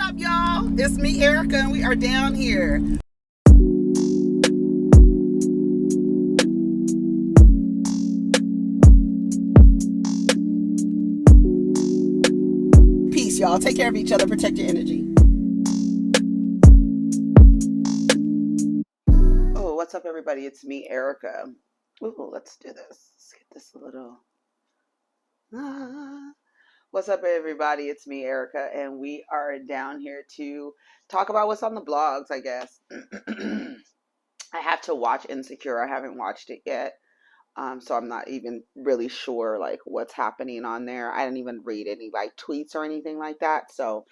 up, y'all? It's me, Erica, and we are down here. Peace, y'all. Take care of each other. Protect your energy. Oh, what's up, everybody? It's me, Erica. Ooh, let's do this. Let's get this a little... What's up, everybody? It's me, Erica, and we are down here to talk about what's on the blogs, I guess. I have to watch Insecure. I haven't watched it yet, so I'm not even really sure like what's happening on there. I didn't even read any like tweets or anything like that. So,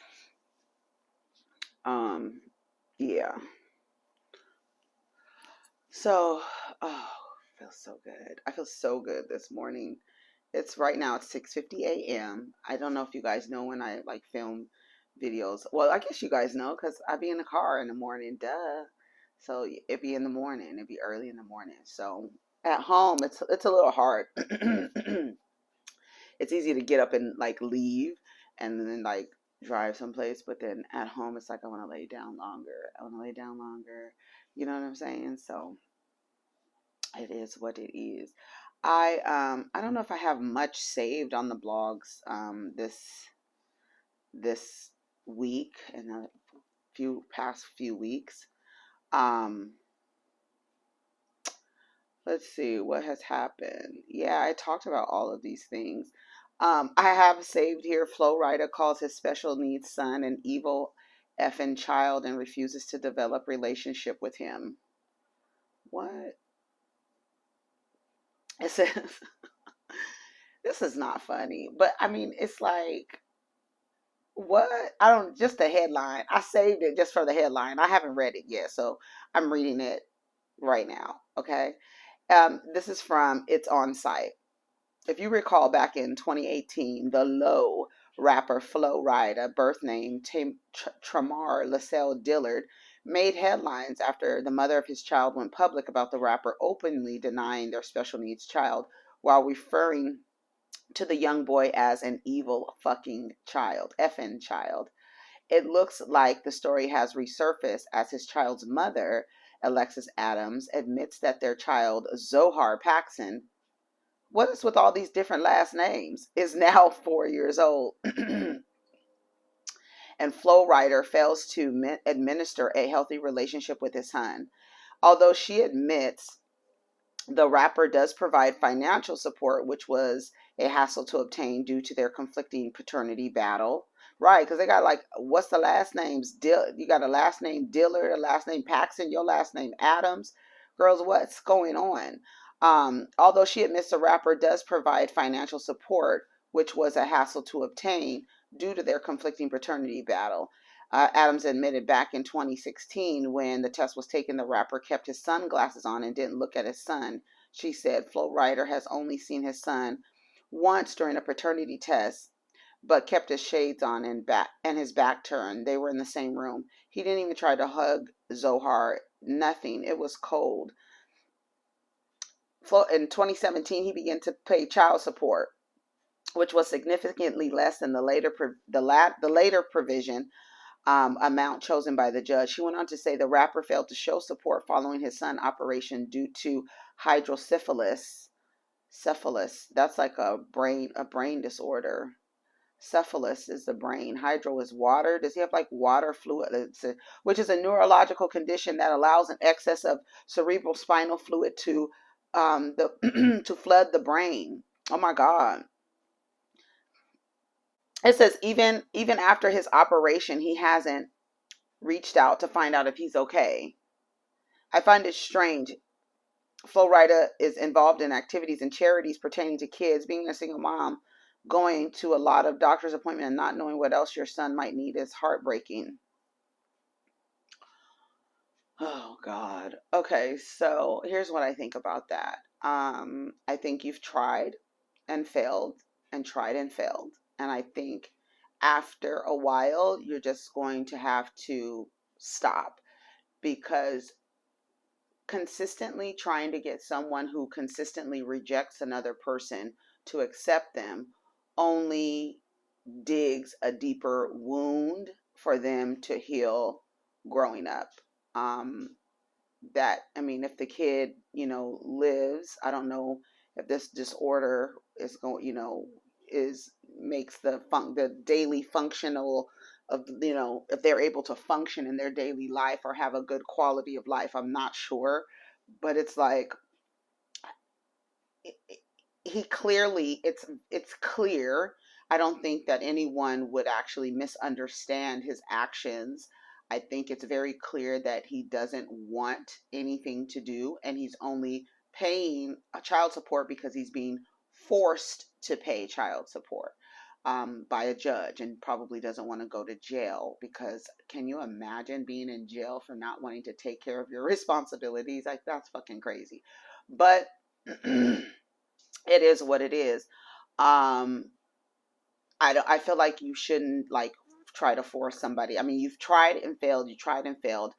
yeah. So, oh, I feel so good. I feel so good this morning. It's right now, it's 6:50 a.m. I don't know if you guys know when I like film videos. Well, I guess you guys know because I be in the car in the morning, duh. So it'd be in the morning, it'd be early in the morning. So at home, it's a little hard. It's easy to get up and like leave and then like drive someplace, but then at home, it's like I want to lay down longer. I want to lay down longer. You know what I'm saying? So it is what it is. I don't know if I have much saved on the blogs this week and the past few weeks. Let's see what has happened. Yeah, I talked about all of these things. I have saved here Flo-Rida calls his special needs son an evil effing child and refuses to develop relationship with him. What? It says this is not funny, but I mean, it's like, what? I don't, just the headline. I saved it just for the headline. I haven't read it yet, so I'm reading it right now. Okay. This is from It's On Site. If you recall, back in 2018, the Low rapper Flo-Rida, birth name Tamar Lascelle Dillard, made headlines after the mother of his child went public about the rapper openly denying their special needs child while referring to the young boy as an evil fucking child, effing child. It looks like the story has resurfaced as his child's mother, Alexis Adams, admits that their child, Zohar Paxson, what is with all these different last names, is now 4 years old. And Flo-Rida fails to administer a healthy relationship with his son. Although she admits the rapper does provide financial support, which was a hassle to obtain due to their conflicting paternity battle. Right, because they got like, what's the last names? You got a last name Dillard, a last name Paxson, your last name Adams. Girls, what's going on? Although she admits the rapper does provide financial support, which was a hassle to obtain due to their conflicting paternity battle. Adams admitted back in 2016 when the test was taken, the rapper kept his sunglasses on and didn't look at his son. She said Flo-Rida has only seen his son once during a paternity test, but kept his shades on and his back turned. They were in the same room. He didn't even try to hug Zohar. Nothing. It was cold. In 2017, he began to pay child support, which was significantly less than the later provision amount chosen by the judge. She went on to say the rapper failed to show support following his son operation due to hydrocephalus. That's like a brain disorder. Cephalus is the brain. Hydro is water. Does he have like water fluid? Which is a neurological condition that allows an excess of cerebral spinal fluid to to flood the brain. Oh my God. It says even after his operation, he hasn't reached out to find out if he's okay. I find it strange. Flo-Rida is involved in activities and charities pertaining to kids. Being a single mom, going to a lot of doctor's appointments and not knowing what else your son might need is heartbreaking. Oh God. Okay, so here's what I think about that. I think you've tried and failed and tried and failed. And I think after a while, you're just going to have to stop, because consistently trying to get someone who consistently rejects another person to accept them only digs a deeper wound for them to heal growing up. That, I mean, if the kid, lives, I don't know if this disorder is going, is makes the daily functional of, if they're able to function in their daily life or have a good quality of life. I'm not sure, but it's like he clearly, it's clear. I don't think that anyone would actually misunderstand his actions. I think it's very clear that he doesn't want anything to do, and he's only paying a child support because he's being forced to pay child support by a judge, and probably doesn't want to go to jail, because can you imagine being in jail for not wanting to take care of your responsibilities? Like, that's fucking crazy. But it is what it is. Um, I feel like you shouldn't like try to force somebody. I mean, you've tried and failed. You tried and failed.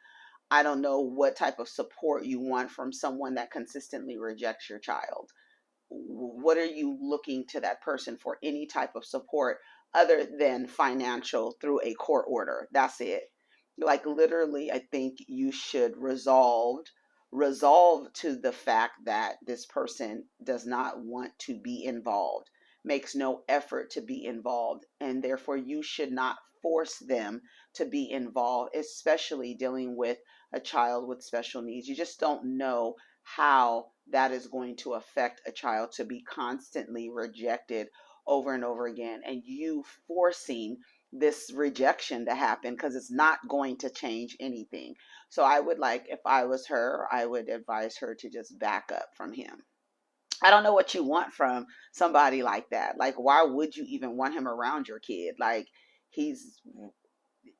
I don't know what type of support you want from someone that consistently rejects your child. What are you looking to that person for? Any type of support other than financial through a court order? That's it. Like, literally, I think you should resolve to the fact that this person does not want to be involved, makes no effort to be involved, and therefore you should not force them to be involved, especially dealing with a child with special needs. You just don't know how that is going to affect a child to be constantly rejected over and over again, and you forcing this rejection to happen, because it's not going to change anything. So I would, like, if I was her, I would advise her to just back up from him. I don't know what you want from somebody like that. Like, why would you even want him around your kid? Like, he's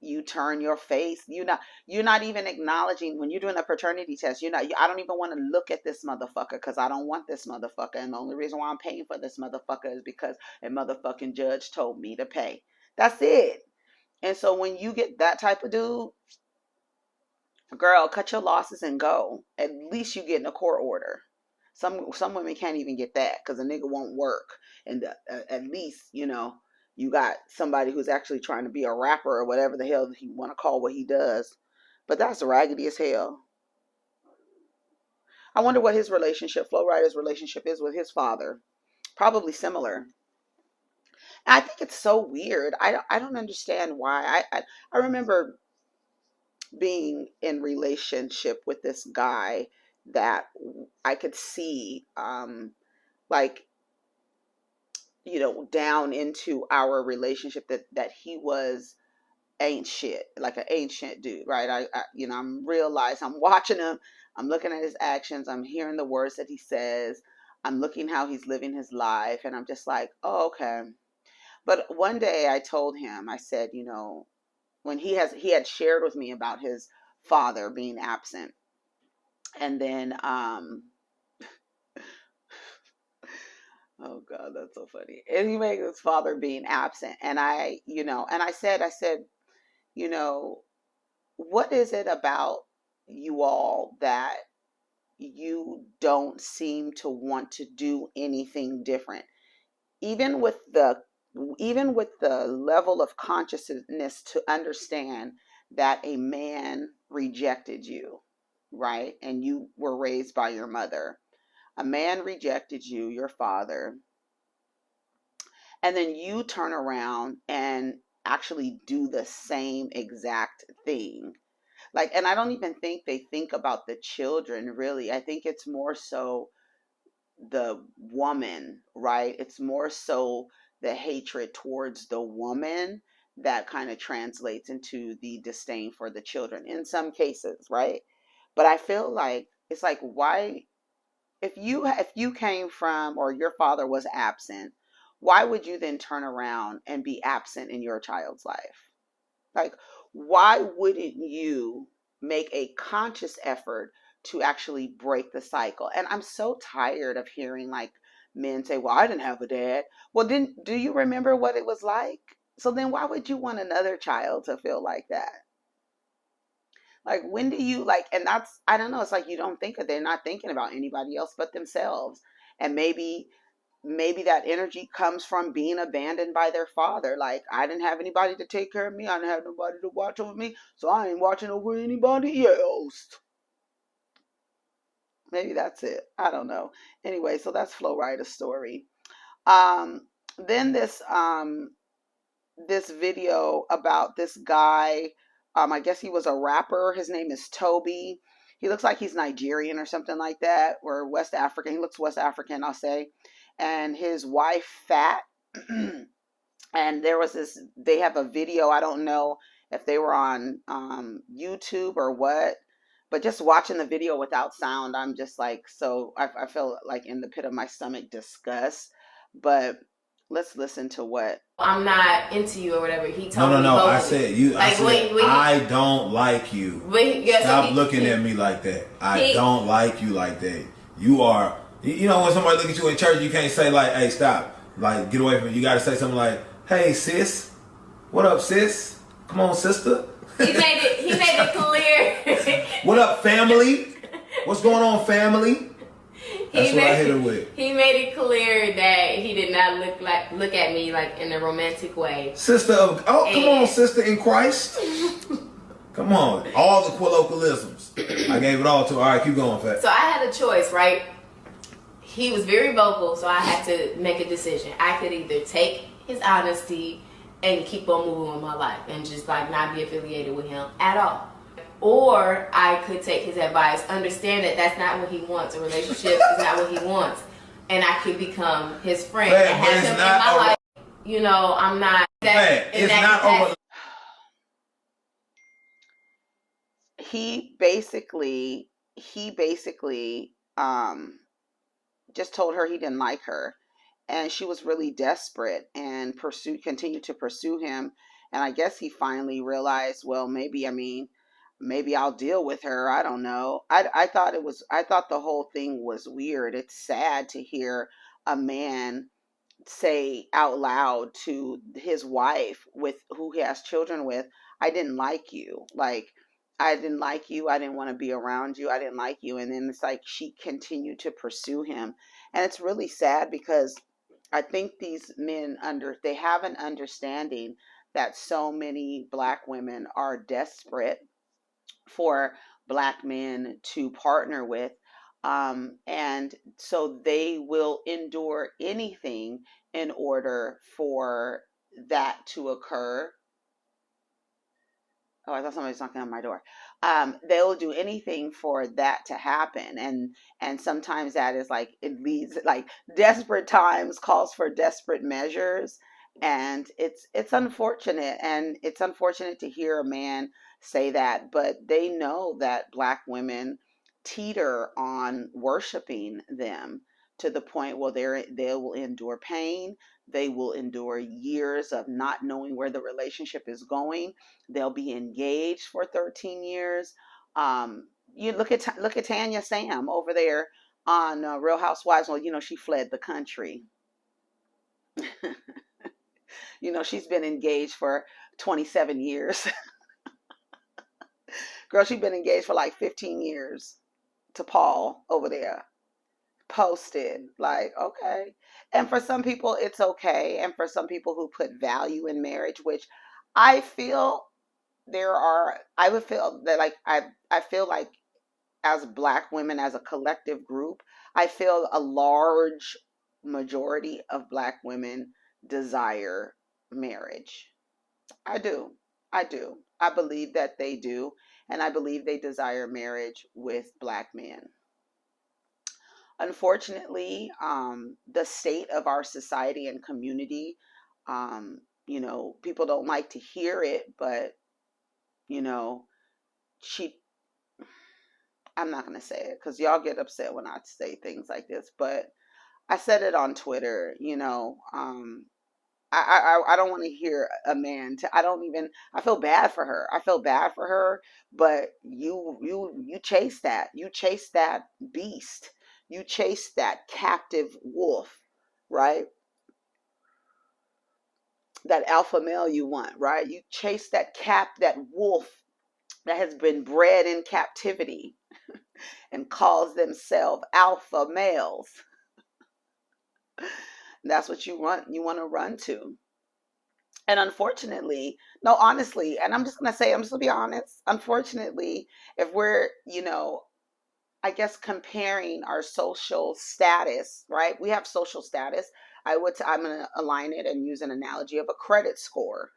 you turn your face. You're not even acknowledging when you're doing a paternity test. I don't even want to look at this motherfucker, because I don't want this motherfucker. And the only reason why I'm paying for this motherfucker is because a motherfucking judge told me to pay. That's it. And so when you get that type of dude, girl, cut your losses and go. At least you get in a court order. Some women can't even get that because a nigga won't work. And at least, you got somebody who's actually trying to be a rapper or whatever the hell he want to call what he does. But that's raggedy as hell. I wonder what his relationship, Flo-Rida's relationship, is with his father. Probably similar. And I think it's so weird. I don't understand why. I remember being in relationship with this guy that I could see, like, down into our relationship, that he was ain't shit, like an ancient dude, right? I'm realized, I'm watching him, I'm looking at his actions, I'm hearing the words that he says, I'm looking how he's living his life, and I'm just like, oh, okay. But one day I told him, I said, when he had shared with me about his father being absent, and then oh God, that's so funny. Anyway, his father being absent, and I said, what is it about you all that you don't seem to want to do anything different, even with the level of consciousness to understand that a man rejected you, right? And you were raised by your mother. A man rejected you, your father, and then you turn around and actually do the same exact thing. Like, and I don't even think they think about the children, really. I think it's more so the woman, right? It's more so the hatred towards the woman that kind of translates into the disdain for the children in some cases, right? But I feel like it's like, why, if you came from, or your father was absent, why would you then turn around and be absent in your child's life? Like, why wouldn't you make a conscious effort to actually break the cycle? And I'm so tired of hearing like men say, well, I didn't have a dad. Well, then do you remember what it was like? So then why would you want another child to feel like that? Like, when do you like, and that's, I don't know, it's like you don't think of, they're not thinking about anybody else but themselves. And maybe maybe that energy comes from being abandoned by their father. Like, I didn't have anybody to take care of me. I didn't have nobody to watch over me. So I ain't watching over anybody else. Maybe that's it. I don't know. Anyway, so that's Flo-Rida's story. Then this video about this guy. I guess he was a rapper. His name is Tobe. He looks like he's Nigerian or something like that, or West African. He looks West African, I'll say. And his wife, Fat. And there was this, they have a video. I don't know if they were on YouTube or what, but just watching the video without sound, I'm just like, so I feel like in the pit of my stomach disgust. But let's listen to what. I'm not into you or whatever. He told me. No. I said you. Like, I don't like you. Stop looking at me like that. I don't like you like that. You are. You know when somebody look at you in church, you can't say like, "Hey, stop!" Like, get away from me. You got to say something like, "Hey, sis, what up, sis? Come on, sister." He made it clear. What up, family? What's going on, family? That's what I hit her with. He made it clear that he did not look at me like in a romantic way. Sister of come on, sister in Christ. Come on, all the colloquialisms. I gave it all to her. All right, keep going, Fat. So I had a choice, right? He was very vocal, so I had to make a decision. I could either take his honesty and keep on moving with my life and just like not be affiliated with him at all. Or I could take his advice, understand that that's not what he wants. A relationship is not what he wants. And I could become his friend and have him in my life. You know, I'm not that. It's not over. He basically just told her he didn't like her. And she was really desperate and continued to pursue him. And I guess he finally realized, well, maybe I'll deal with her. I don't know. I thought the whole thing was weird. It's sad to hear a man say out loud to his wife who he has children with, I didn't like you. Like, I didn't like you. I didn't want to be around you. I didn't like you. And then it's like she continued to pursue him. And it's really sad because I think these men they have an understanding that so many Black women are desperate for Black men to partner with. And so they will endure anything in order for that to occur. Oh, I thought somebody was knocking on my door. They'll do anything for that to happen. And sometimes that is like, it leads, like, desperate times calls for desperate measures. And it's unfortunate. And it's unfortunate to hear a man say that, but they know that Black women teeter on worshiping them to the point where they will endure pain. They will endure years of not knowing where the relationship is going. They'll be engaged for 13 years. You look at Tanya Sam over there on Real Housewives. Well, she fled the country. She's been engaged for 27 years. Girl, she's been engaged for like 15 years to Paul over there. Posted, like, okay. And for some people it's okay, and for some people who put value in marriage, which I feel I would feel that, like, I feel like as Black women, as a collective group, I feel a large majority of Black women desire marriage. I do. I believe that they do, and I believe they desire marriage with Black men. Unfortunately, the state of our society and community, people don't like to hear it, but, I'm not going to say it because y'all get upset when I say things like this, but I said it on Twitter, I don't want to hear a man. I feel bad for her. But you chase that. You chase that beast. You chase that captive wolf, right? That alpha male you want, right? You chase that wolf that has been bred in captivity and calls themselves alpha males. That's what you want to run to. And unfortunately, no, honestly, and I'm just gonna be honest. Unfortunately, if we're, I guess comparing our social status, right? We have social status. I'm gonna align it and use an analogy of a credit score.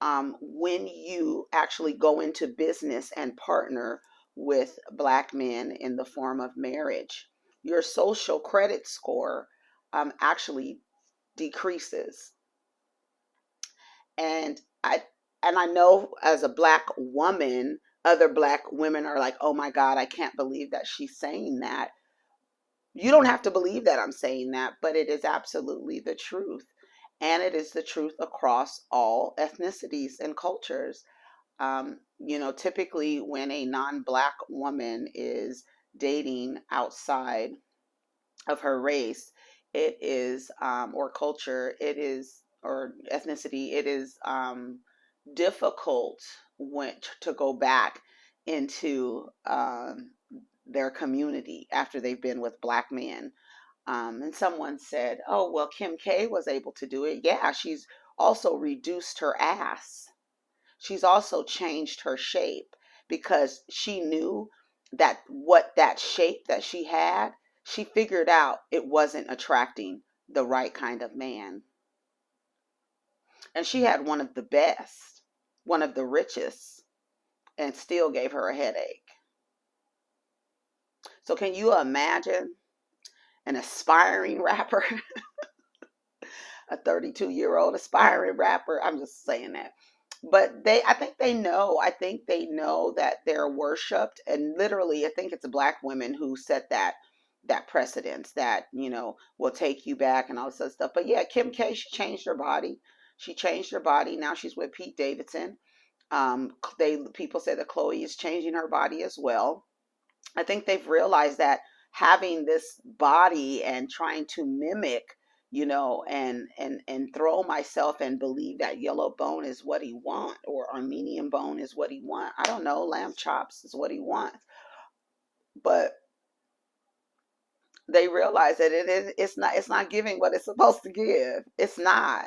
When you actually go into business and partner with Black men in the form of marriage, your social credit score actually decreases. And I know as a Black woman, other Black women are like, oh my God, I can't believe that she's saying that. You don't have to believe that I'm saying that, but it is absolutely the truth. And it is the truth across all ethnicities and cultures. Typically when a non-Black woman is dating outside of her race, it is, or culture, it is, or ethnicity, it is difficult to go back into their community after they've been with Black men. And someone said, oh, well, Kim K was able to do it. Yeah, she's also reduced her ass. She's also changed her shape because she knew that that shape that she had, she figured out it wasn't attracting the right kind of man. And she had one of the best, one of the richest, and still gave her a headache. So can you imagine an aspiring rapper, a 32-year-old aspiring rapper? I'm just saying that. But I think they know that they're worshipped. And literally, I think it's Black women who set that precedence that, will take you back and all this other stuff. But yeah, Kim K, she changed her body. Now she's with Pete Davidson. People say that Chloe is changing her body as well. I think they've realized that having this body and trying to mimic, and throw myself and believe that yellow bone is what he want, or Armenian bone is what he want. I don't know, lamb chops is what he wants. But they realize that it's not giving what it's supposed to give. It's not.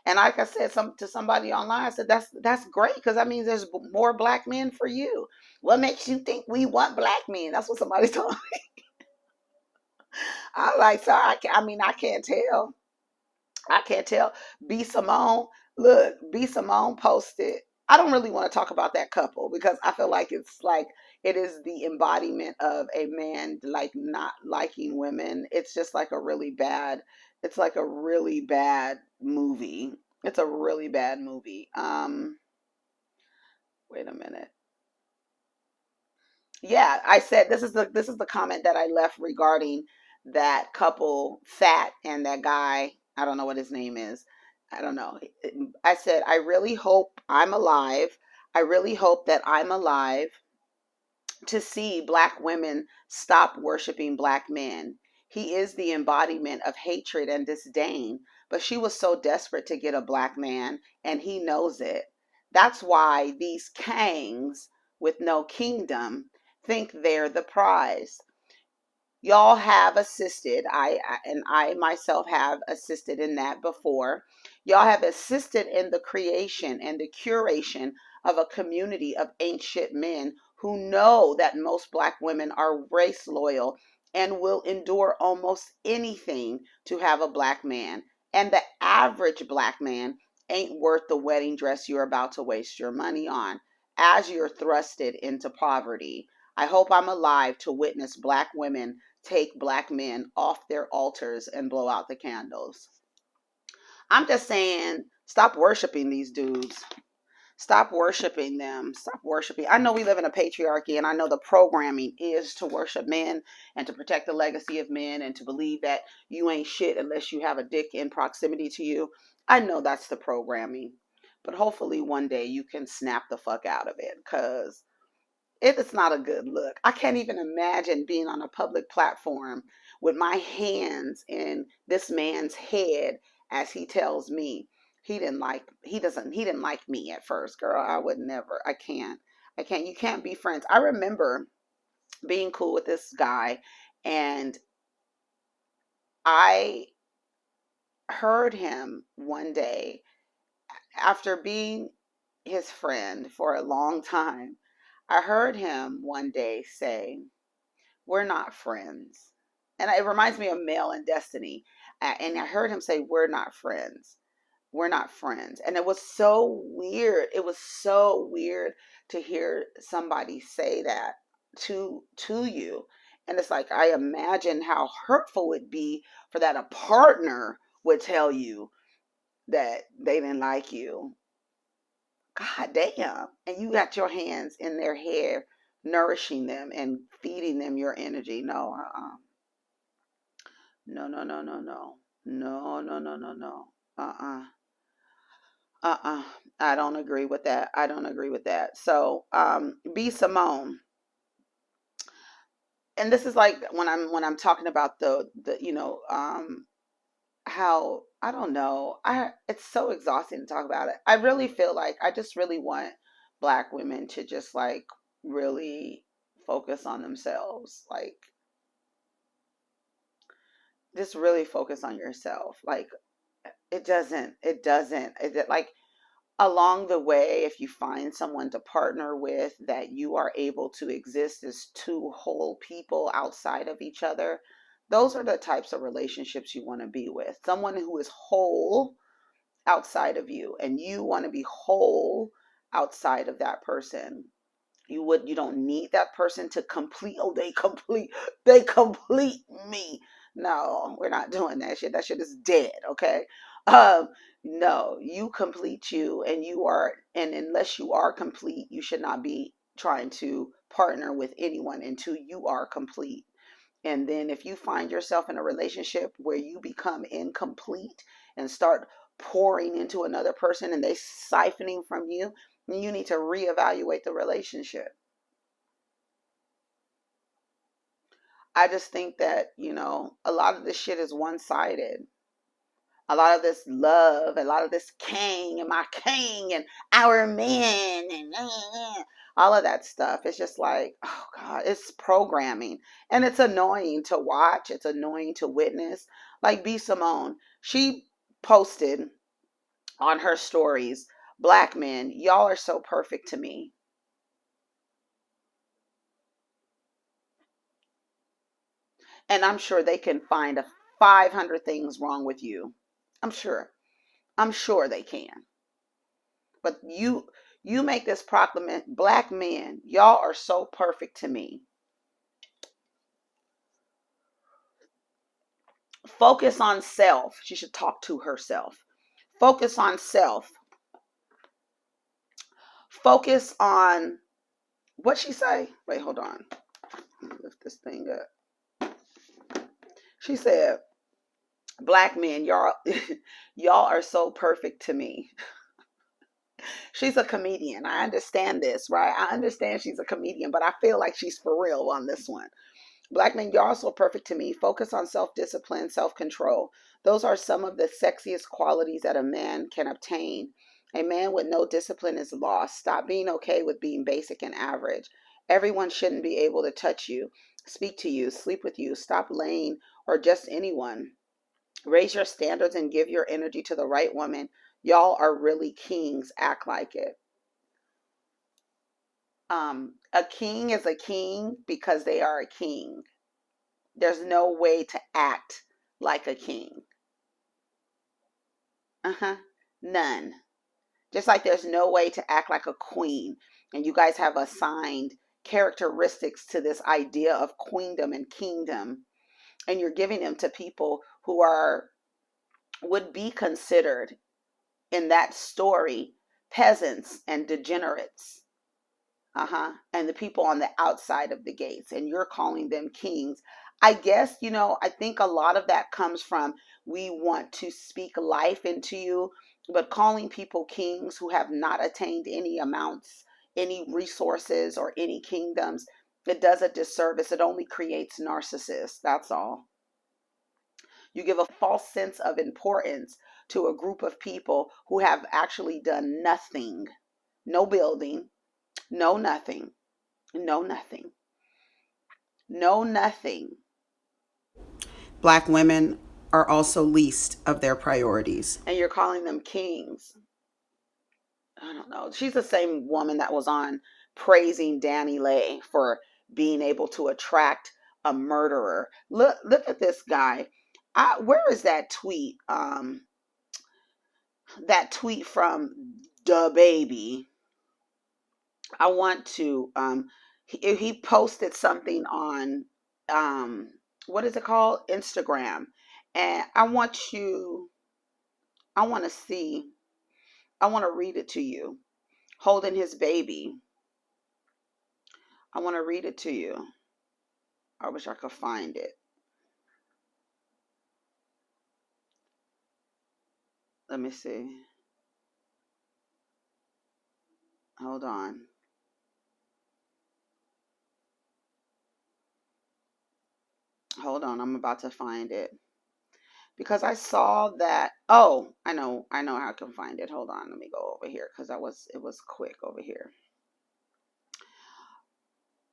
And like I said to somebody online, I said, that's great, because that means there's more Black men for you. What makes you think we want Black men? That's what somebody told me. I'm like, sorry, I can't tell. I can't tell. B Simone, look, B Simone posted. I don't really want to talk about that couple because I feel like it is the embodiment of a man like not liking women. It's just like a really bad. It's like a really bad movie. It's a really bad movie. Wait a minute. Yeah, I said this is the comment that I left regarding that couple, Fat, and that guy. I don't know what his name is. I don't know. I said, I really hope I'm alive. I really hope that I'm alive to see Black women stop worshiping Black men. He is the embodiment of hatred and disdain, but she was so desperate to get a Black man, and he knows it. That's why these kangs with no kingdom think they're the prize. Y'all have assisted. I myself have assisted in that before. Y'all have assisted in the creation and the curation of a community of ancient men who know that most Black women are race loyal and will endure almost anything to have a Black man. And the average Black man ain't worth the wedding dress you're about to waste your money on as you're thrusted into poverty. I hope I'm alive to witness Black women take Black men off their altars and blow out the candles. I'm just saying, stop worshiping these dudes. Stop worshiping them. Stop worshiping. I know we live in a patriarchy, and I know the programming is to worship men and to protect the legacy of men and to believe that you ain't shit unless you have a dick in proximity to you. I know that's the programming. But hopefully one day you can snap the fuck out of it, because it is not a good look. I can't even imagine being on a public platform with my hands in this man's head as he tells me he didn't like me at first. Girl, I would never. I can't. You can't be friends. I remember being cool with this guy, and I heard him one day, after being his friend for a long time, I heard him one day say, "We're not friends." And it reminds me of Male and Destiny. And I heard him say, "We're not friends. We're not friends." And it was so weird. It was so weird to hear somebody say that to you. And it's like, I imagine how hurtful it'd be for that a partner would tell you that they didn't like you. God damn. And you got your hands in their hair, nourishing them and feeding them your energy. No, no, no, no, no, no. No, no, no, no, no. I don't agree with that. I don't agree with that. So, B Simone. And this is like when I'm talking about the how, I don't know, it's so exhausting to talk about it. I really feel like I just really want Black women to just like really focus on themselves. Like, just really focus on yourself. Like, like, along the way, if you find someone to partner with, that you are able to exist as two whole people outside of each other, those are the types of relationships you want to be with. Someone who is whole outside of you, and you want to be whole outside of that person. You don't need that person to complete, oh, they complete me. No, we're not doing that shit. That shit is dead, okay? No, you complete you, and unless you are complete, you should not be trying to partner with anyone until you are complete. And then if you find yourself in a relationship where you become incomplete and start pouring into another person and they siphoning from you, then you need to reevaluate the relationship. I just think that, a lot of this shit is one-sided. A lot of this love, a lot of this king and my king and our men and all of that stuff. It's just like, oh God, it's programming. And it's annoying to watch. It's annoying to witness. Like B Simone, she posted on her stories, "Black men, y'all are so perfect to me." And I'm sure they can find 500 things wrong with you. I'm sure they can. But you make this proclamation, "Black men, y'all are so perfect to me." Focus on self. She should talk to herself. Focus on self. Focus on what she say. Wait, hold on. Let me lift this thing up. She said, "Black men, y'all are so perfect to me." She's a comedian. I understand this, right? I understand she's a comedian, but I feel like she's for real on this one. "Black men, you're so perfect to me. Focus on self-discipline, self-control. Those are some of the sexiest qualities that a man can obtain. A man with no discipline is lost. Stop being okay with being basic and average. Everyone shouldn't be able to touch you, speak to you, sleep with you, stop laying, or just anyone. Raise your standards and give your energy to the right woman. Y'all are really kings. Act like it." A king is a king because they are a king. There's no way to act like a king. None. Just like there's no way to act like a queen. And you guys have assigned characteristics to this idea of queendom and kingdom. And you're giving them to people who would be considered in that story peasants and degenerates. And the people on the outside of the gates, and you're calling them kings. I guess, I think a lot of that comes from, we want to speak life into you, but calling people kings who have not attained any amounts, any resources, or any kingdoms, it does a disservice. It only creates narcissists. That's all. You give a false sense of importance to a group of people who have actually done nothing. No building. No nothing. No nothing. No nothing. Black women, are also least of their priorities. And you're calling them kings. I don't know. She's the same woman that was on praising Danny Lay for being able to attract a murderer. Look at this guy. Where is that tweet? That tweet from DuhBaby. I want to. He posted something on what is it called? Instagram, and I want to see. I want to read it to you. Holding his baby. I want to read it to you. I wish I could find it. Let me see. Hold on. Hold on. I'm about to find it. Because I saw that. Oh, I know how I can find it. Hold on. Let me go over here because it was quick over here.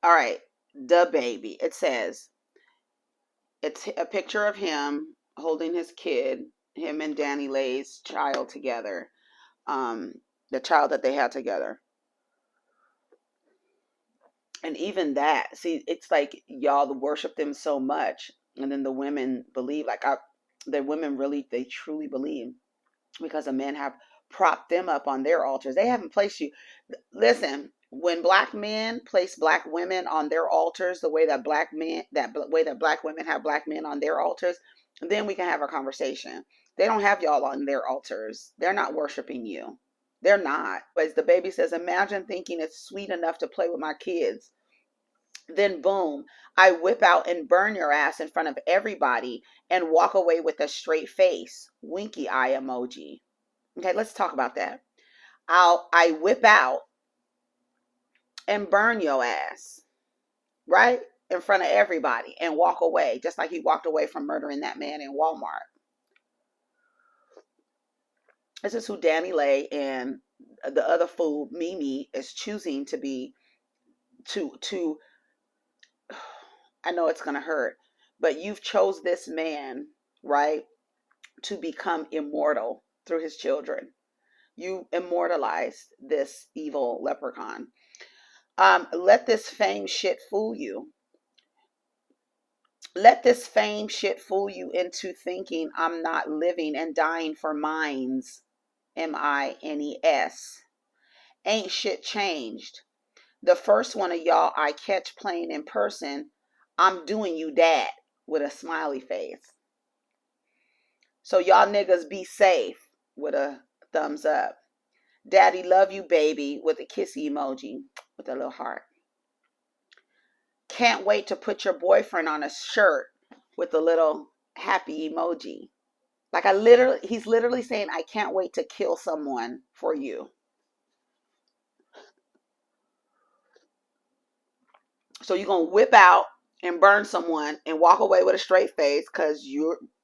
All right. DuhBaby. It says, it's a picture of him holding his kid, him and Danny Lay's child together. The child that they had together. And even that, see, it's like y'all worship them so much, and then the women believe, like the women really, they truly believe, because the men have propped them up on their altars. They haven't placed you. Listen, when black men place black women on their altars, the way that black women have black men on their altars, then we can have a conversation. They don't have y'all on their altars. They're not worshiping you. They're not. As the baby says, imagine thinking it's sweet enough to play with my kids. Then boom, I whip out and burn your ass in front of everybody and walk away with a straight face. Winky eye emoji. Okay, let's talk about that. I whip out and burn your ass, right? In front of everybody and walk away, just like he walked away from murdering that man in Walmart. This is who Danny Lay and the other fool, Mimi, is choosing to be, to I know it's going to hurt, but you've chose this man, right, to become immortal through his children. You immortalized this evil leprechaun. Let this fame shit fool you. Let this fame shit fool you into thinking I'm not living and dying for mines. MINES. Ain't shit changed. The first one of y'all I catch playing in person, I'm doing you that, with a smiley face. So y'all niggas be safe, with a thumbs up. Daddy love you, baby, with a kissy emoji, with a little heart. Can't wait to put your boyfriend on a shirt, with a little happy emoji. Like he's literally saying, I can't wait to kill someone for you. So you're going to whip out and burn someone and walk away with a straight face because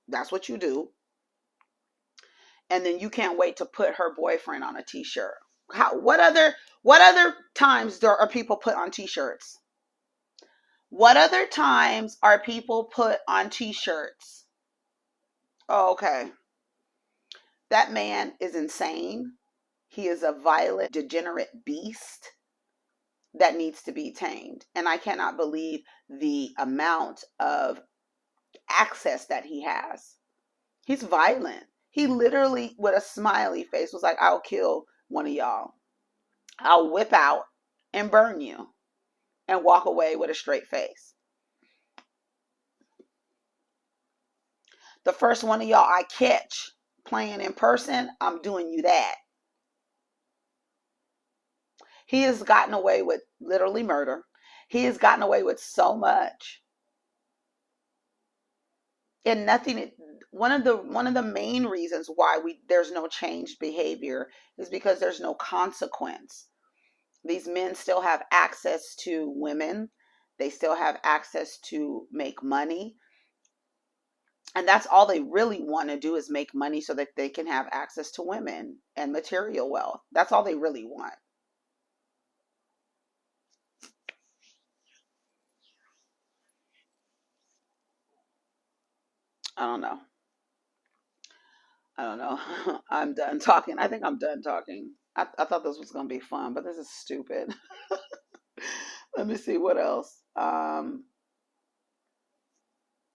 that's what you do. And then you can't wait to put her boyfriend on a t-shirt. What other times are people put on t-shirts? What other times are people put on t-shirts? Oh, okay. That man is insane. He is a violent, degenerate beast that needs to be tamed. And I cannot believe the amount of access that he has. He's violent. He literally, with a smiley face, was like, I'll kill one of y'all. I'll whip out and burn you and walk away with a straight face. The first one of y'all I catch playing in person, I'm doing you that. He has gotten away with literally murder. He has gotten away with so much. And nothing, one of the main reasons why there's no changed behavior is because there's no consequence. These men still have access to women. They still have access to make money. And that's all they really want to do, is make money so that they can have access to women and material wealth. That's all they really want. I don't know. I don't know. I'm done talking. I think I'm done talking. I thought this was going to be fun, but this is stupid. Let me see what else.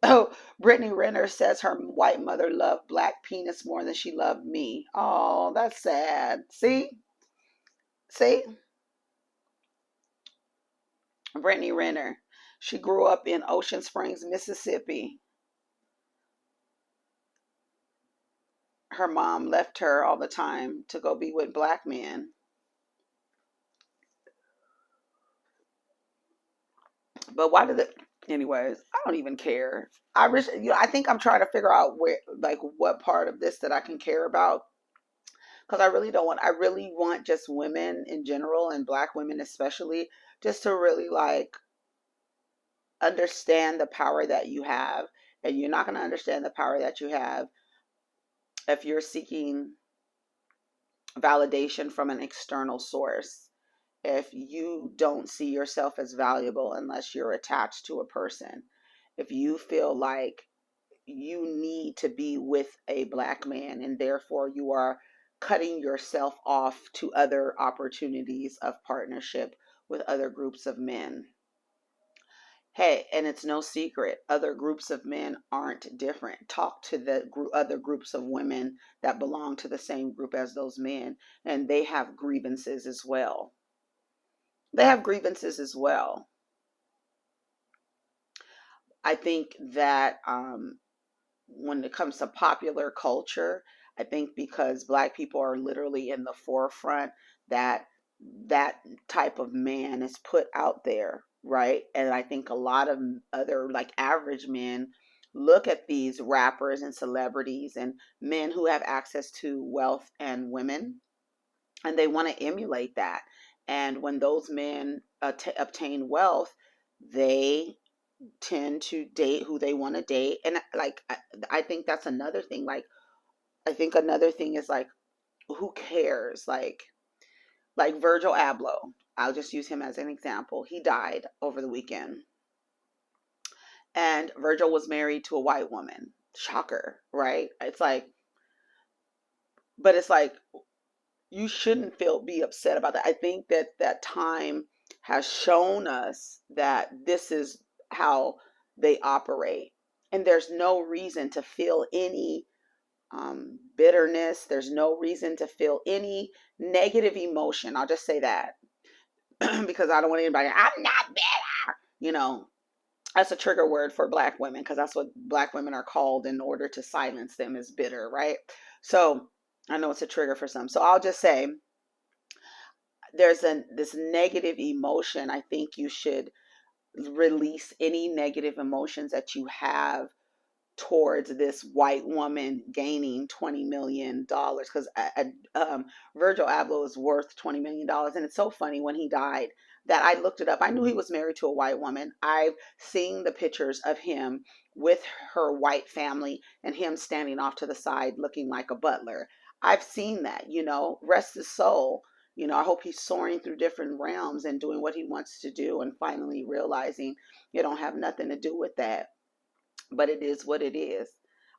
Oh, Brittany Renner says her white mother loved black penis more than she loved me. Oh, that's sad. See? See? Brittany Renner. She grew up in Ocean Springs, Mississippi. Her mom left her all the time to go be with black men. But why did it? Anyways, I don't even care. I think I'm trying to figure out where, like, what part of this that I can care about, because I really don't want. I really want just women in general and black women especially, just to really like understand the power that you have, and you're not going to understand the power that you have if you're seeking validation from an external source. If you don't see yourself as valuable unless you're attached to a person, if you feel like you need to be with a black man and therefore you are cutting yourself off to other opportunities of partnership with other groups of men. Hey, and it's no secret, other groups of men aren't different. Talk to the other groups of women that belong to the same group as those men, and they have grievances as well. They have grievances as well. I think that when it comes to popular culture, I think because black people are literally in the forefront, that type of man is put out there, right? And I think a lot of other like average men look at these rappers and celebrities and men who have access to wealth and women, and they want to emulate that. And when those men obtain wealth, they tend to date who they want to date. And like, I think that's another thing. Like, I think another thing is like, who cares? Like Virgil Abloh. I'll just use him as an example. He died over the weekend. And Virgil was married to a white woman. Shocker, right? It's like, but it's like, you shouldn't be upset about that. I think that time has shown us that this is how they operate. And there's no reason to feel any bitterness. There's no reason to feel any negative emotion. I'll just say that because I don't want anybody, I'm not bitter. You know, that's a trigger word for black women because that's what black women are called in order to silence them, is bitter, right? So I know it's a trigger for some. So I'll just say there's this negative emotion. I think you should release any negative emotions that you have towards this white woman gaining $20 million, because Virgil Abloh is worth $20 million. And it's so funny, when he died, that I looked it up. I knew he was married to a white woman. I've seen the pictures of him with her white family and him standing off to the side looking like a butler. I've seen that, rest his soul. I hope he's soaring through different realms and doing what he wants to do and finally realizing you don't have nothing to do with that. But it is what it is.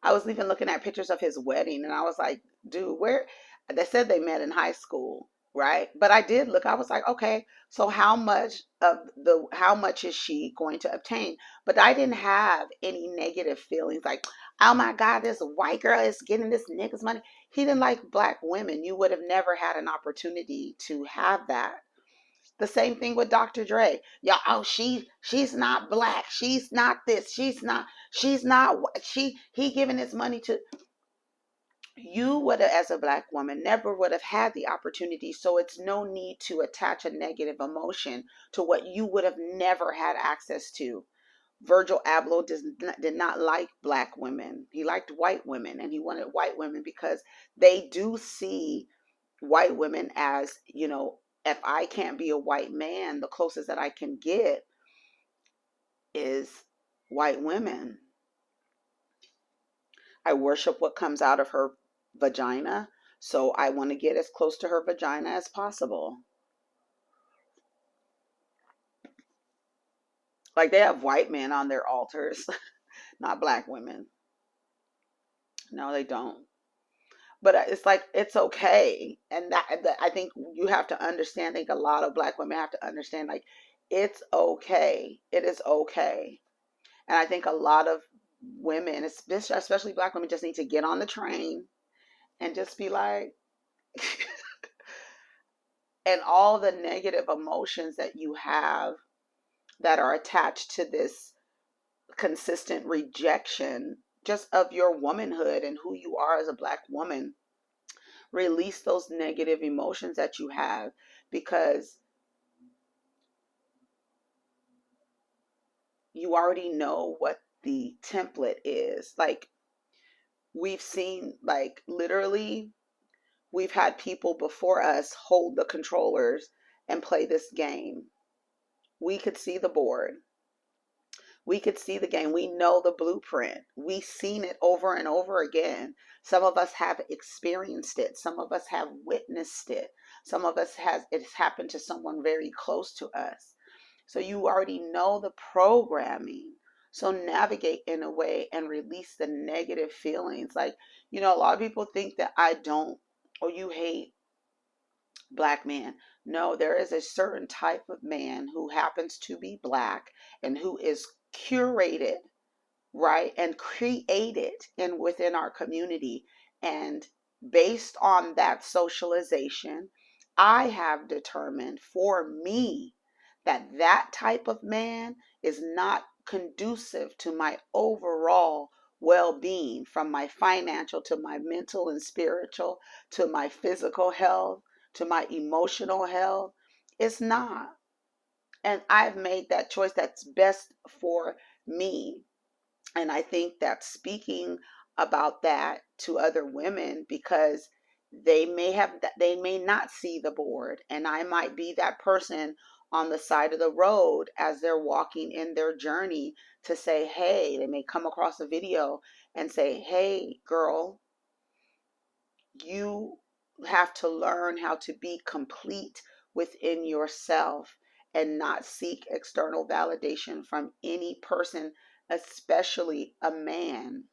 I was even looking at pictures of his wedding and I was like, dude, where? They said they met in high school, right? But I did look, I was like, okay, so how much is she going to obtain? But I didn't have any negative feelings like, oh my God, this white girl is getting this nigga's money. He didn't like black women. You would have never had an opportunity to have that. The same thing with Dr. Dre. Yeah, oh, she's not black. She's not this. He giving his money to. You would have, as a black woman, never would have had the opportunity. So it's no need to attach a negative emotion to what you would have never had access to. Virgil Abloh did not like black women. He liked white women, and he wanted white women because they do see white women as, if I can't be a white man, the closest that I can get is white women. I worship what comes out of her vagina, so I want to get as close to her vagina as possible. Like, they have white men on their altars, not black women. No, they don't. But it's like, it's okay. And that I think you have to understand, I think a lot of Black women have to understand, like, it's okay. It is okay. And I think a lot of women, especially Black women, just need to get on the train and just be like, and all the negative emotions that you have that are attached to this consistent rejection just of your womanhood and who you are as a Black woman. Release those negative emotions that you have, because you already know what the template is. Like, we've seen, like, literally, we've had people before us hold the controllers and play this game. We could see the board. We could see the game. We know the blueprint. We've seen it over and over again. Some of us have experienced it. Some of us have witnessed it. Some of us it's happened to someone very close to us. So you already know the programming. So navigate in a way and release the negative feelings. Like, a lot of people think that I don't, or you hate Black men. No, there is a certain type of man who happens to be Black and who is curated, right, and created within our community. And based on that socialization, I have determined for me that type of man is not conducive to my overall well-being, from my financial to my mental and spiritual to my physical health to my emotional health. It's not. And I've made that choice that's best for me. And I think that speaking about that to other women, because they may not see the board, and I might be that person on the side of the road as they're walking in their journey to say, hey, they may come across a video and say, hey, girl, you have to learn how to be complete within yourself and not seek external validation from any person, especially a man.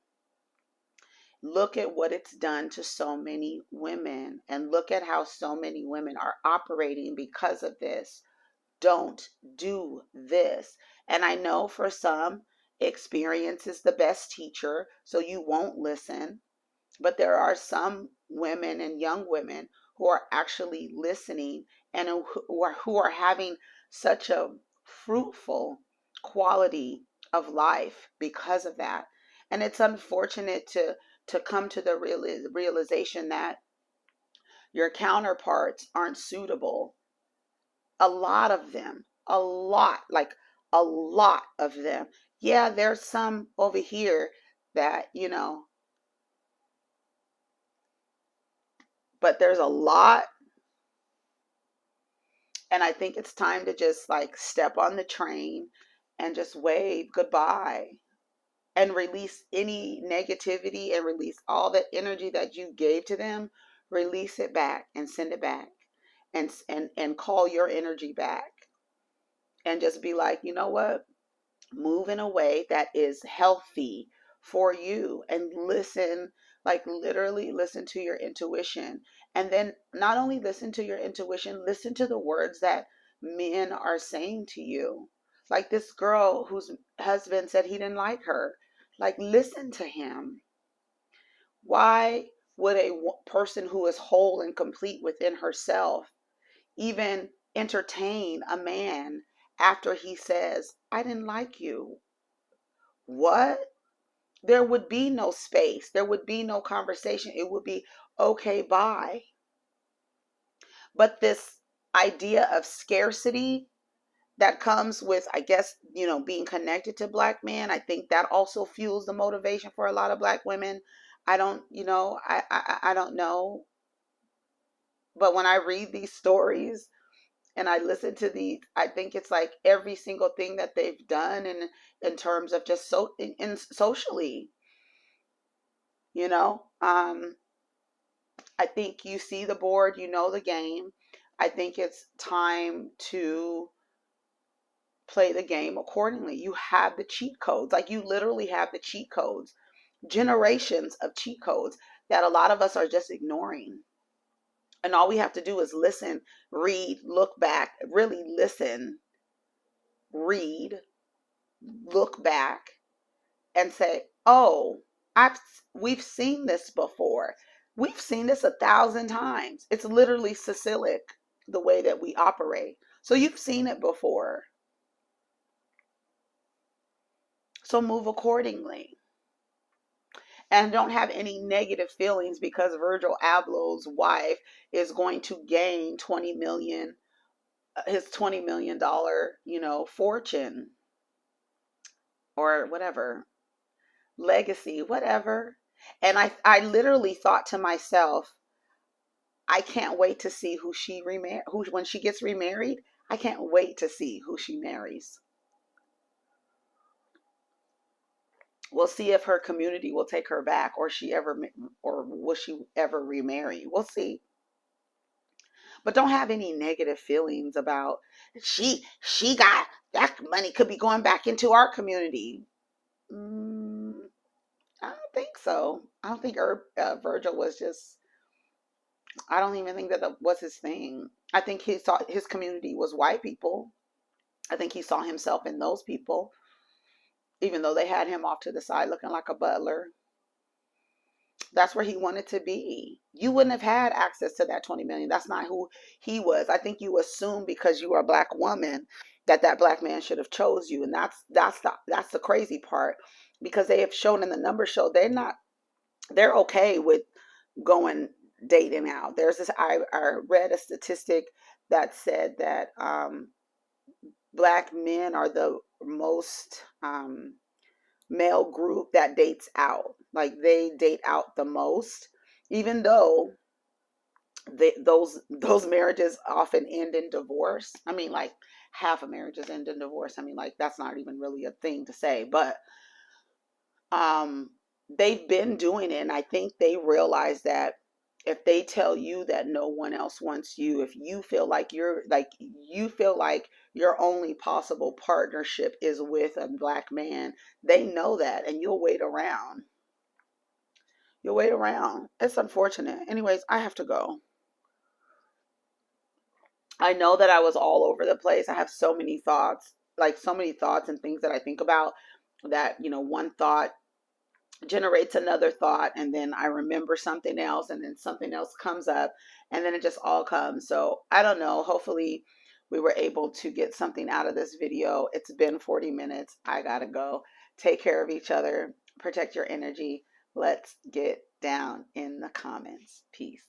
Look at what it's done to so many women, and look at how so many women are operating because of this. Don't do this. And I know for some, experience is the best teacher, so you won't listen. But there are some women and young women who are actually listening and who are having such a fruitful quality of life because of that. And it's unfortunate to come to the realization that your counterparts aren't suitable. A lot of them, a lot of them. Yeah, there's some over here that, but there's a lot. And I think it's time to just like step on the train and just wave goodbye and release any negativity and release all the energy that you gave to them. Release it back and send it back, and call your energy back, and just be like, you know what? Move in a way that is healthy for you, and listen, like literally listen to your intuition. And then not only listen to your intuition, listen to the words that men are saying to you. Like this girl whose husband said he didn't like her. Like, listen to him. Why would a person who is whole and complete within herself even entertain a man after he says, I didn't like you? What? There would be no space. There would be no conversation. It would be, okay, bye. But this idea of scarcity that comes with, I guess, being connected to Black men, I think that also fuels the motivation for a lot of Black women. I don't, I don't know. But when I read these stories and I listen to these, I think it's like every single thing that they've done in terms of just in socially, I think you see the board, you know the game. I think it's time to play the game accordingly. You have the cheat codes. Like, you literally have the cheat codes, generations of cheat codes that a lot of us are just ignoring. And all we have to do is listen, read, look back, really listen, read, look back, and say, oh, we've seen this before. We've seen this 1,000 times. It's literally Sicilic, the way that we operate. So you've seen it before. So move accordingly. And don't have any negative feelings because Virgil Abloh's wife is going to gain his $20 million, fortune or whatever, legacy, whatever. And I literally thought to myself, I can't wait to see when she gets remarried. I can't wait to see who she marries. We'll see if her community will take her back, or will she ever remarry. We'll see. But don't have any negative feelings about she got that money could be going back into our community. I don't think so. I don't think Virgil was just. I don't even think that was his thing. I think he saw his community was white people. I think he saw himself in those people, even though they had him off to the side looking like a butler. That's where he wanted to be. You wouldn't have had access to that 20 million. That's not who he was. I think you assume because you are a black woman that black man should have chose you. And that's the crazy part, because they have shown in the numbers show they're okay with going dating out. There's this, I read a statistic that said that black men are the most male group that dates out. Like they date out the most, even though those marriages often end in divorce. I mean, like half of marriages end in divorce. I mean, like that's not even really a thing to say, but they've been doing it, and I think they realize that if they tell you that no one else wants you, if you feel like your only possible partnership is with a black man, they know that, and you'll wait around. You'll wait around. It's unfortunate. Anyways, I have to go. I know that I was all over the place. I have so many thoughts and things that I think about that, one thought generates another thought, and then I remember something else, and then something else comes up, and then it just all comes. So I don't know. Hopefully we were able to get something out of this video. It's been 40 minutes. I gotta go. Take care of each other. Protect your energy. Let's get down in the comments. Peace.